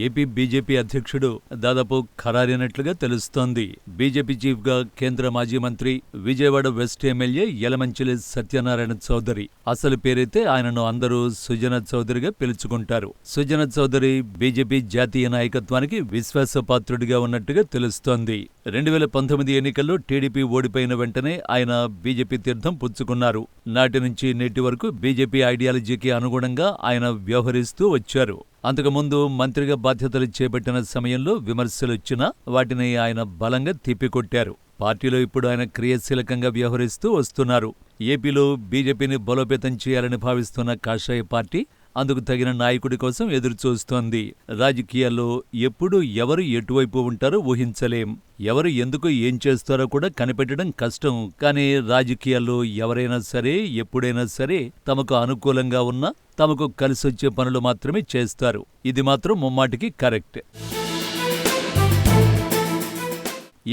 AP BJP అధ్యక్షుడు దాదాపు ఖరారైనట్లుగా తెలుస్తోంది. బీజేపీ చీఫ్ గా కేంద్ర మాజీ మంత్రి, విజయవాడ వెస్ట్ ఎమ్మెల్యే యలమంచిలి సత్యనారాయణ చౌదరి. అసలు పేరైతే ఆయనను అందరూ సుజనా చౌదరిగా పిలుచుకుంటారు. సుజనా చౌదరి బీజేపీ జాతీయ నాయకత్వానికి విశ్వాసపాత్రుడిగా ఉన్నట్టుగా తెలుస్తోంది. 2019 ఎన్నికల్లో టీడీపీ ఓడిపోయిన వెంటనే ఆయన బీజేపీ తీర్థం పుచ్చుకున్నారు. నాటి నుంచి నేటి వరకు బీజేపీ ఐడియాలజీకి అనుగుణంగా ఆయన వ్యవహరిస్తూ వచ్చారు. అంతకుముందు మంత్రిగా బాధ్యతలు చేపట్టిన సమయంలో విమర్శలొచ్చినా వాటిని ఆయన బలంగా తిప్పికొట్టారు. పార్టీలో ఇప్పుడు ఆయన క్రియాశీలకంగా వ్యవహరిస్తూ వస్తున్నారు. ఏపీలో బీజేపీని బలోపేతం చేయాలని భావిస్తున్న కాషాయ పార్టీ అందుకు తగిన నాయకుడి కోసం ఎదురుచూస్తోంది. రాజకీయాల్లో ఎప్పుడు ఎవరు ఎటువైపు ఉంటారో ఊహించలేం. ఎవరు ఎందుకు ఏం చేస్తారో కూడా కనిపెట్టడం కష్టం. కానీ రాజకీయాల్లో ఎవరైనా సరే, ఎప్పుడైనా సరే తమకు అనుకూలంగా ఉన్నా తమకు కలిసొచ్చే పనులు మాత్రమే చేస్తారు. ఇది మాత్రం ముమ్మాటికి కరెక్ట్.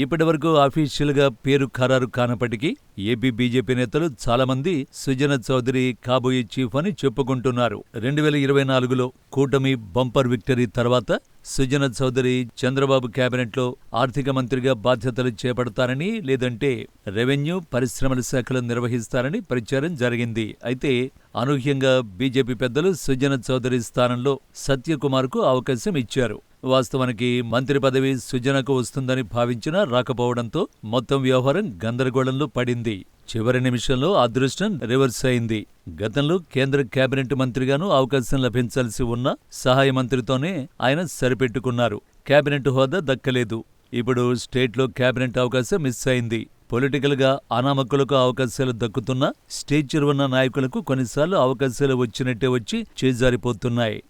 ఇప్పటివరకు అఫీషియల్గా పేరు ఖరారు కానప్పటికీ ఏపీ బీజేపీ నేతలు చాలామంది సుజనా చౌదరి కాబోయే చీఫ్ అని చెప్పుకుంటున్నారు. 2024లో కూటమి బంపర్ విక్టరీ తర్వాత సుజనా చౌదరి చంద్రబాబు కేబినెట్లో ఆర్థిక మంత్రిగా బాధ్యతలు చేపడతారని, లేదంటే రెవెన్యూ, పరిశ్రమల శాఖలు నిర్వహిస్తారని ప్రచారం జరిగింది. అయితే అనూహ్యంగా బీజేపీ పెద్దలు సుజనా చౌదరి స్థానంలో సత్యకుమార్కు అవకాశం ఇచ్చారు. వాస్తవానికి మంత్రి పదవి సుజనకు వస్తుందని భావించినా రాకపోవడంతో మొత్తం వ్యవహారం గందరగోళంలో పడింది. చివరి నిమిషంలో అదృష్టం రివర్స్ అయింది. గతంలో కేంద్ర కేబినెట్ మంత్రిగానూ అవకాశం లభించాల్సి ఉన్న సహాయ మంత్రితోనే ఆయన సరిపెట్టుకున్నారు. కేబినెట్ హోదా దక్కలేదు. ఇప్పుడు స్టేట్లో కేబినెట్ అవకాశం మిస్ అయింది. పొలిటికల్ గా అనామకులకు అవకాశాలు దక్కుతున్నా స్టేచర్ ఉన్న నాయకులకు కొన్నిసార్లు అవకాశాలు వచ్చినట్టే వచ్చి చేజారిపోతున్నాయి.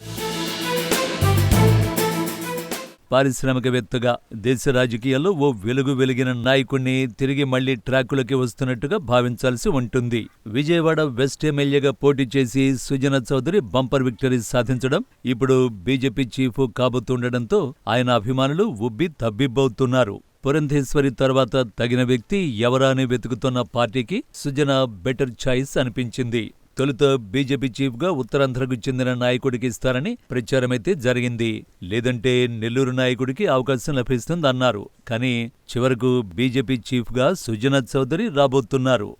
పారిశ్రామికవేత్తగా దేశ రాజకీయాల్లో ఓ వెలుగు వెలిగిన నాయకుణ్ణి తిరిగి మళ్లీ ట్రాకులకి వస్తున్నట్టుగా భావించాల్సి ఉంటుంది. విజయవాడ వెస్ట్ ఎమ్మెల్యేగా పోటీ చేసి సుజనా చౌదరి బంపర్ విక్టరీ సాధించడం, ఇప్పుడు బీజేపీ చీఫ్ కాబోతుండటంతో ఆయన అభిమానులు ఉబ్బి తబ్బిబ్బవుతున్నారు. పురంధేశ్వరి తర్వాత తగిన వ్యక్తి ఎవరా అని వెతుకుతున్న పార్టీకి సుజనా బెటర్ చాయిస్ అనిపించింది. తొలుత బీజేపీ చీఫ్ గా ఉత్తరాంధ్రకు చెందిన నాయకుడికి ఇస్తారని ప్రచారమైతే జరిగింది. లేదంటే నెల్లూరు నాయకుడికి అవకాశం లభిస్తుందన్నారు. కానీ చివరకు బీజేపీ చీఫ్ గా సుజనా చౌదరి రాబోతున్నారు.